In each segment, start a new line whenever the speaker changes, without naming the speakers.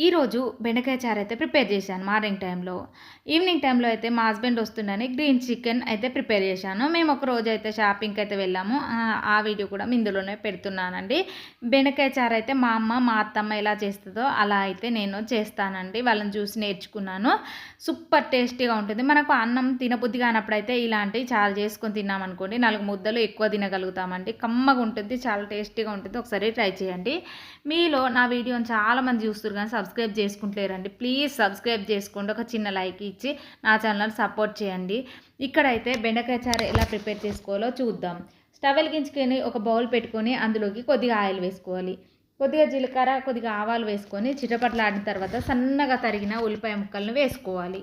ఈరోజు బెండకాయ చారు అయితే ప్రిపేర్ చేశాను మార్నింగ్ టైంలో. ఈవినింగ్ టైంలో అయితే మా హస్బెండ్ వస్తుండని గ్రీన్ చికెన్ అయితే ప్రిపేర్ చేశాను. మేము ఒక రోజు అయితే షాపింగ్కి అయితే వెళ్ళాము. ఆ వీడియో కూడా ఇందులోనే పెడుతున్నానండి. బెండకాయ చారు అయితే మా అమ్మ, మా అత్తమ్మ ఎలా చేస్తుందో అలా అయితే నేను చేస్తానండి. వాళ్ళని చూసి నేర్చుకున్నాను. సూపర్ టేస్టీగా ఉంటుంది. మనకు అన్నం తినబుద్ధి కానప్పుడైతే ఇలాంటి చారు చేసుకొని తిన్నామనుకోండి 4 ముద్దలు ఎక్కువ తినగలుగుతామండి. కమ్మగా ఉంటుంది, చాలా టేస్టీగా ఉంటుంది. ఒకసారి ట్రై చేయండి. మీలో నా వీడియోని చాలామంది చూస్తారు కానీ సబ్స్క్రైబ్ చేసుకుంటలేరండి. ప్లీజ్ సబ్స్క్రైబ్ చేసుకోండి. ఒక చిన్న లైక్ ఇచ్చి నా ఛానల్ సపోర్ట్ చేయండి. ఇక్కడైతే బెండకాయ చారు ఎలా ప్రిపేర్ చేసుకోవాలో చూద్దాం. స్టవ్ వెలిగించుకొని ఒక బౌల్ పెట్టుకొని అందులోకి కొద్దిగా ఆయిల్ వేసుకోవాలి. కొద్దిగా జీలకర్ర, కొద్దిగా ఆవాలు వేసుకొని చిటపట్లాడిన తర్వాత సన్నగా తరిగిన ఉల్లిపాయ ముక్కలను వేసుకోవాలి.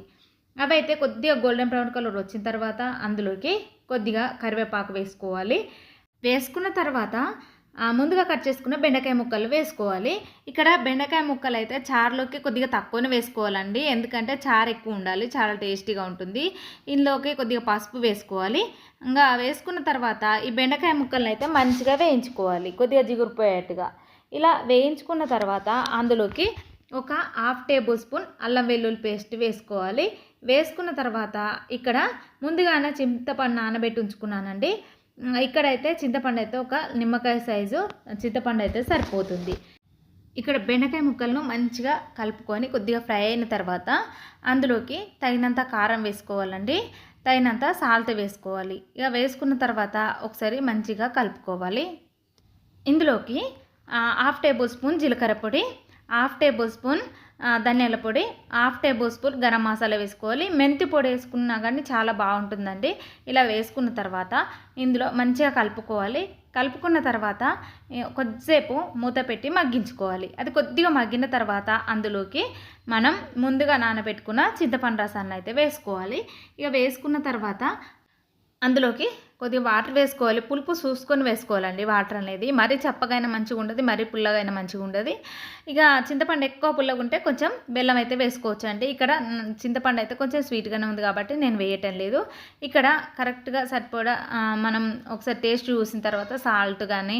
అవి అయితే కొద్దిగా గోల్డెన్ బ్రౌన్ కలర్ వచ్చిన తర్వాత అందులోకి కొద్దిగా కరివేపాకు వేసుకోవాలి. వేసుకున్న తర్వాత ముందుగా కట్ చేసుకున్న బెండకాయ ముక్కలు వేసుకోవాలి. ఇక్కడ బెండకాయ ముక్కలు అయితే చారులోకి కొద్దిగా తక్కువనే వేసుకోవాలండి, ఎందుకంటే చారు ఎక్కువ ఉండాలి, చాలా టేస్టీగా ఉంటుంది. ఇందులోకి కొద్దిగా పసుపు వేసుకోవాలి. ఇంకా వేసుకున్న తర్వాత ఈ బెండకాయ ముక్కలను అయితే మంచిగా వేయించుకోవాలి, కొద్దిగా జిగురుపోయేట్టుగా. ఇలా వేయించుకున్న తర్వాత అందులోకి ఒక 1/2 టేబుల్ స్పూన్ అల్లం వెల్లుల్లి పేస్ట్ వేసుకోవాలి. వేసుకున్న తర్వాత ఇక్కడ ముందుగానే చింతపండు నానబెట్టి ఉంచుకున్నానండి. ఇక్కడైతే చింతపండు అయితే ఒక నిమ్మకాయ సైజు చింతపండు అయితే సరిపోతుంది. ఇక్కడ బెండకాయ ముక్కలను మంచిగా కలుపుకొని కొద్దిగా ఫ్రై అయిన తర్వాత అందులోకి తగినంత కారం వేసుకోవాలండి, తగినంత సాల్ట్ వేసుకోవాలి. ఇక వేసుకున్న తర్వాత ఒకసారి మంచిగా కలుపుకోవాలి. ఇందులోకి 1/2 టేబుల్ స్పూన్ జీలకర్ర పొడి, 1/2 టేబుల్ స్పూన్ ధనియాల పొడి, 1/2 టేబుల్ స్పూన్ గరం మసాలా వేసుకోవాలి. మెంతి పొడి వేసుకున్నా కానీ చాలా బాగుంటుందండి. ఇలా వేసుకున్న తర్వాత ఇందులో మంచిగా కలుపుకోవాలి. కలుపుకున్న తర్వాత కొద్దిసేపు మూత పెట్టి మగ్గించుకోవాలి. అది కొద్దిగా మగ్గిన తర్వాత అందులోకి మనం ముందుగా నానబెట్టుకున్న చింతపండు రసాన్ని అయితే వేసుకోవాలి. ఇక వేసుకున్న తర్వాత అందులోకి కొద్దిగా వాటర్ వేసుకోవాలి. పులుపు చూసుకొని వేసుకోవాలండి వాటర్ అనేది. మరీ చప్పగైనా మంచిగా ఉండదు, మరీ పుల్లగా అయినా మంచిగా ఉండదు. ఇక చింతపండు ఎక్కువ పుల్లగా ఉంటే కొంచెం బెల్లం అయితే వేసుకోవచ్చు అండి. ఇక్కడ చింతపండు అయితే కొంచెం స్వీట్గానే ఉంది కాబట్టి నేను వేయటం లేదు. ఇక్కడ కరెక్ట్గా సరిపడా మనం ఒకసారి టేస్ట్ చూసిన తర్వాత సాల్ట్ కానీ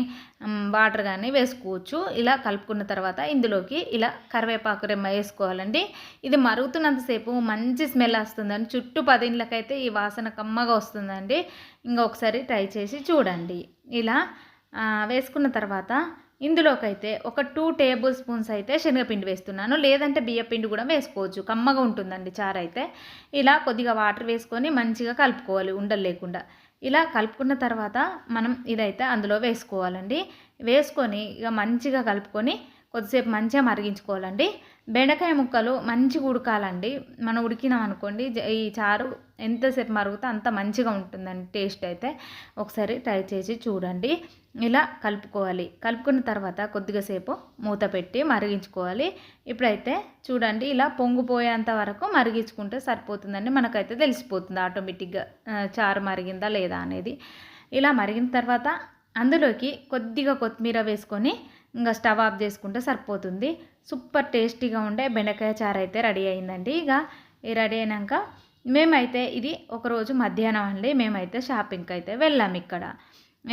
వాటర్ కానీ వేసుకోవచ్చు. ఇలా కలుపుకున్న తర్వాత ఇందులోకి ఇలా కరివేపాకు రెమ్మ వేసుకోవాలండి. ఇది మరుగుతున్నంతసేపు మంచి స్మెల్ వస్తుందండి. చుట్టూ 10 ఇళ్ళకైతే ఈ వాసన కమ్మగా వస్తుందండి. ఇంకా ఒకసారి ట్రై చేసి చూడండి. ఇలా వేసుకున్న తర్వాత ఇందులోకైతే ఒక 2 టేబుల్ స్పూన్స్ అయితే శనగపిండి వేస్తున్నాను, లేదంటే బియ్యపిండి కూడా వేసుకోవచ్చు, కమ్మగా ఉంటుందండి చారు అయితే. ఇలా కొద్దిగా వాటర్ వేసుకొని మంచిగా కలుపుకోవాలి ఉండలు లేకుండా. ఇలా కలుపుకున్న తర్వాత మనం ఇదైతే అందులో వేసుకోవాలండి. వేసుకొని ఇక మంచిగా కలుపుకొని కొద్దిసేపు మంచిగా మరిగించుకోవాలండి. బెండకాయ ముక్కలు మంచిగా ఉడకాలండి. మనం ఉడికినాం అనుకోండి ఈ చారు ఎంతసేపు మరుగుతే అంత మంచిగా ఉంటుందండి టేస్ట్ అయితే. ఒకసారి ట్రై చేసి చూడండి. ఇలా కలుపుకోవాలి. కలుపుకున్న తర్వాత కొద్దిగా సేపు మూత పెట్టి మరిగించుకోవాలి. ఇప్పుడైతే చూడండి, ఇలా పొంగిపోయేంత వరకు మరిగించుకుంటే సరిపోతుందండి. మనకైతే తెలిసిపోతుంది ఆటోమేటిక్గా చారు మరిగిందా లేదా అనేది. ఇలా మరిగిన తర్వాత అందులోకి కొద్దిగా కొత్తిమీర వేసుకొని ఇంకా స్టవ్ ఆఫ్ చేసుకుంటే సరిపోతుంది. సూపర్ టేస్టీగా ఉండే బెండకాయ చారు అయితే రెడీ అయిందండి. ఇక రెడీ అయినాక మేమైతే ఇది ఒకరోజు మధ్యాహ్నం అండి మేమైతే షాపింగ్కి అయితే వెళ్ళాము ఇక్కడ.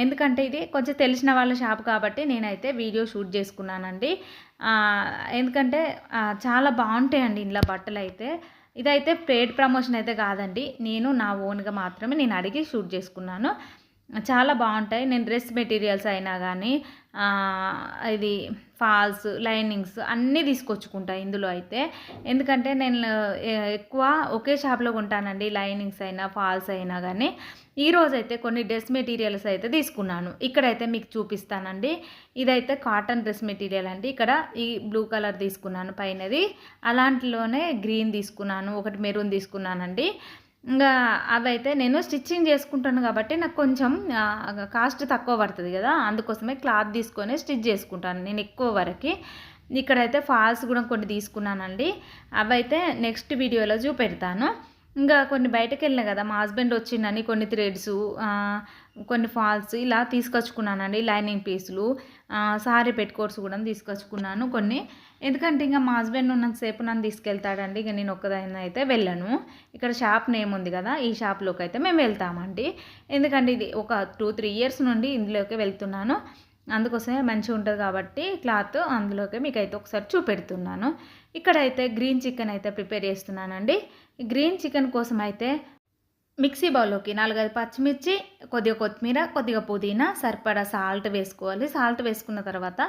ఎందుకంటే ఇది కొంచెం తెలిసిన వాళ్ళ షాప్ కాబట్టి నేనైతే వీడియో షూట్ చేసుకున్నానండి. ఎందుకంటే చాలా బాగుంటాయండి ఇంట్లో బట్టలు అయితే. ఇదైతే పెయిడ్ ప్రమోషన్ అయితే కాదండి, నేను నా ఓన్గా మాత్రమే నేను అడిగి షూట్ చేసుకున్నాను. చాలా బాగుంటాయి. నేను డ్రెస్ మెటీరియల్స్ అయినా కానీ ఇది ఫాల్స్, లైనింగ్స్ అన్నీ తీసుకొచ్చుకుంటాను ఇందులో అయితే. ఎందుకంటే నేను ఎక్కువ ఒకే షాప్లో కొంటానండి, లైనింగ్స్ అయినా ఫాల్స్ అయినా కానీ. ఈరోజైతే కొన్ని డ్రెస్ మెటీరియల్స్ అయితే తీసుకున్నాను. ఇక్కడైతే మీకు చూపిస్తానండి. ఇదైతే కాటన్ డ్రెస్ మెటీరియల్ అండి. ఇక్కడ ఈ బ్లూ కలర్ తీసుకున్నాను పైనది, అలాంటిలోనే గ్రీన్ తీసుకున్నాను, ఒకటి మెరూన్ తీసుకున్నానండి. ఇంకా అవైతే నేను స్టిచ్చింగ్ చేసుకుంటాను కాబట్టి నాకు కొంచెం కాస్ట్ తక్కువ పడుతుంది కదా, అందుకోసమే క్లాత్ తీసుకొని స్టిచ్ చేసుకుంటాను నేను ఎక్కువ వరకు. ఇక్కడైతే ఫాల్స్ కూడా కొన్ని తీసుకున్నానండి, అవైతే నెక్స్ట్ వీడియోలో చూపెడతాను. ఇంకా కొన్ని బయటకు వెళ్ళినా కదా, మా హస్బెండ్ వచ్చిందని కొన్ని థ్రెడ్స్, కొన్ని ఫాల్స్ ఇలా తీసుకొచ్చుకున్నానండి. లైనింగ్ పీసులు, సారీ పెట్టుకోట్స్ కూడా తీసుకొచ్చుకున్నాను కొన్ని. ఎందుకంటే ఇంకా మా హస్బెండ్ ఉన్నంతసేపు నన్ను తీసుకెళ్తాడండి, ఇక నేను ఒక్కదాన్ని అయితే వెళ్ళను. ఇక్కడ షాప్ నేమ్ ఉంది కదా, ఈ షాప్లోకి అయితే మేము వెళ్తామండి. ఎందుకంటే ఇది ఒక 2-3 ఇయర్స్ నుండి ఇందులోకి వెళ్తున్నాను. అందుకోసమే మంచిగా ఉంటుంది కాబట్టి క్లాత్ అందులోకి మీకైతే ఒకసారి చూపెడుతున్నాను. ఇక్కడైతే గ్రీన్ చికెన్ అయితే ప్రిపేర్ చేస్తున్నానండి. ఈ గ్రీన్ చికెన్ కోసం అయితే మిక్సీ బౌల్లోకి 4, 5 పచ్చిమిర్చి, కొద్దిగా కొత్తిమీర, కొద్దిగా పుదీనా, సరిపడా సాల్ట్ వేసుకోవాలి. సాల్ట్ వేసుకున్న తర్వాత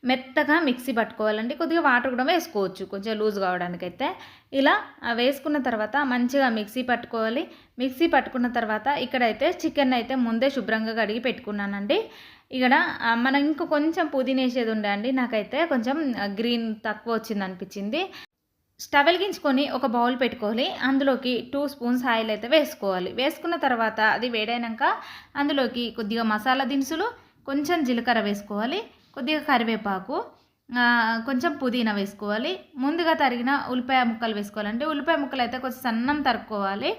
మెత్తగా మిక్సీ పట్టుకోవాలండి. కొద్దిగా వాటర్ కూడా వేసుకోవచ్చు కొంచెం లూజ్ కావడానికైతే. ఇలా వేసుకున్న తర్వాత మంచిగా మిక్సీ పట్టుకోవాలి. మిక్సీ పట్టుకున్న తర్వాత ఇక్కడైతే చికెన్ అయితే ముందే శుభ్రంగా కడిగి పెట్టుకున్నానండి. ఇక్కడ మనం ఇంకో కొంచెం పుదీనా వేసేది ఉండే అండి. నాకైతే కొంచెం గ్రీన్ తక్కువ వచ్చింది అనిపించింది. స్టవ్ వెలిగించుకొని ఒక బౌల్ పెట్టుకోవాలి. అందులోకి 2 స్పూన్స్ ఆయిల్ అయితే వేసుకోవాలి. వేసుకున్న తర్వాత అది వేడైనాక అందులోకి కొద్దిగా మసాలా దినుసులు, కొంచెం జీలకర్ర వేసుకోవాలి, కొద్దిగా కరివేపాకు, కొంచెం పుదీనా వేసుకోవాలి. ముందుగా తరిగిన ఉల్లిపాయ ముక్కలు వేసుకోవాలండి. ఉల్లిపాయ ముక్కలు అయితే కొంచెం సన్నం తరుక్కోవాలి.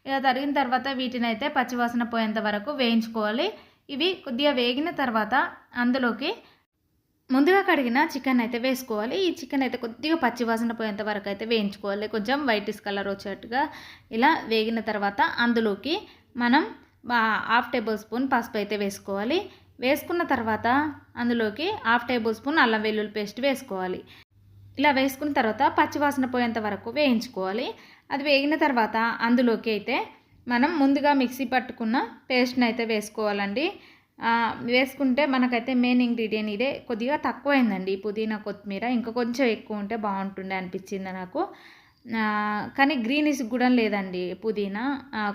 ఇక తరిగిన తర్వాత వీటిని అయితే పచ్చివాసన పోయేంత వరకు వేయించుకోవాలి. ఇవి కొద్దిగా వేగిన తర్వాత అందులోకి ముందుగా కడిగిన చికెన్ అయితే వేసుకోవాలి. ఈ చికెన్ అయితే కొద్దిగా పచ్చివాసన పోయేంత వరకు అయితే వేయించుకోవాలి. కొంచెం వైటిష్ కలర్ వచ్చేట్టుగా ఇలా వేగిన తర్వాత అందులోకి మనం 1/2 టేబుల్ స్పూన్ పసుపు అయితే వేసుకోవాలి. వేసుకున్న తర్వాత అందులోకి 1/2 టేబుల్ స్పూన్ అల్లం వెల్లుల్లి పేస్ట్ వేసుకోవాలి. ఇలా వేసుకున్న తర్వాత పచ్చివాసన పోయేంత వరకు వేయించుకోవాలి. అది వేగిన తర్వాత అందులోకి అయితే మనం ముందుగా మిక్సీ పట్టుకున్న పేస్ట్ని అయితే వేసుకోవాలండి. వేసుకుంటే మనకైతే మెయిన్ ఇంగ్రీడియంట్ ఇదే. కొద్దిగా తక్కువైందండి పుదీనా, కొత్తిమీర. ఇంకా కొంచెం ఎక్కువ ఉంటే బాగుంటుండే అనిపించింది నాకు. కానీ గ్రీనిష్ కూడా లేదండి పుదీనా.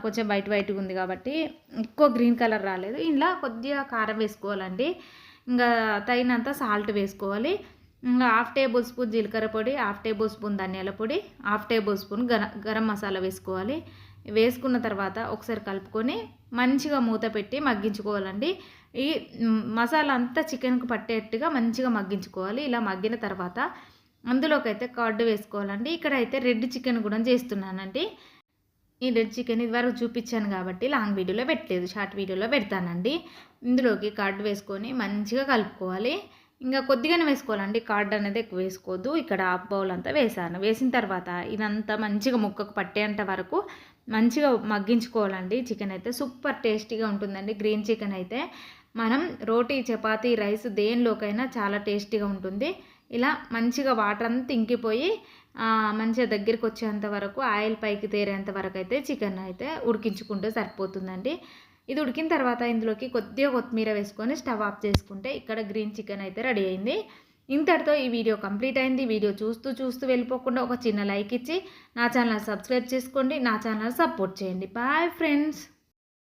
కొంచెం వైట్గా ఉంది కాబట్టి ఎక్కువ గ్రీన్ కలర్ రాలేదు. ఇలా కొద్దిగా కారం వేసుకోవాలండి. ఇంకా తగినంత సాల్ట్ వేసుకోవాలి. ఇంకా 1/2 టేబుల్ స్పూన్ జీలకర్ర పొడి, 1/2 టేబుల్ స్పూన్ ధనియాల పొడి, 1/2 టేబుల్ స్పూన్ గరం మసాలా వేసుకోవాలి. వేసుకున్న తర్వాత ఒకసారి కలుపుకొని మంచిగా మూత పెట్టి మగ్గించుకోవాలండి. ఈ మసాలా అంతా చికెన్కి పట్టేట్టుగా మంచిగా మగ్గించుకోవాలి. ఇలా మగ్గిన తర్వాత అందులోకి అయితే కర్డ్ వేసుకోవాలండి. ఇక్కడైతే రెడ్ చికెన్ కూడా చేస్తున్నానండి. ఈ రెడ్ చికెన్ ఇదివరకు చూపించాను కాబట్టి లాంగ్ వీడియోలో పెట్టలేదు, షార్ట్ వీడియోలో పెడతానండి. ఇందులోకి కర్డ్ వేసుకొని మంచిగా కలుపుకోవాలి. ఇంకా కొద్దిగానే వేసుకోవాలండి, కర్డ్ అనేది ఎక్కువ వేసుకోవద్దు. ఇక్కడ 1/2 బౌల్ అంతా వేసాను. వేసిన తర్వాత ఇదంతా మంచిగా ముక్కకు పట్టేంత వరకు మంచిగా మగ్గించుకోవాలండి. చికెన్ అయితే సూపర్ టేస్టీగా ఉంటుందండి. గ్రీన్ చికెన్ అయితే మనం రోటీ, చపాతీ, రైస్ దేనిలోకైనా చాలా టేస్టీగా ఉంటుంది. ఇలా మంచిగా వాటర్ అంతా ఇంకిపోయి మంచిగా దగ్గరికి వచ్చేంత వరకు, ఆయిల్ పైకి తేరేంత వరకు అయితే చికెన్ అయితే ఉడికించుకుంటే సరిపోతుందండి. ఇది ఉడికిన తర్వాత ఇందులోకి కొద్దిగా కొత్తిమీర వేసుకొని స్టవ్ ఆఫ్ చేసుకుంటే ఇక్కడ గ్రీన్ చికెన్ అయితే రెడీ అయింది. ఇంతటితో ఈ వీడియో కంప్లీట్ అయింది. వీడియో చూస్తూ వెళ్ళిపోకుండా ఒక చిన్న లైక్ ఇచ్చి నా ఛానల్ సబ్స్క్రైబ్ చేసుకోండి. నా ఛానల్ సపోర్ట్ చేయండి. Bye friends.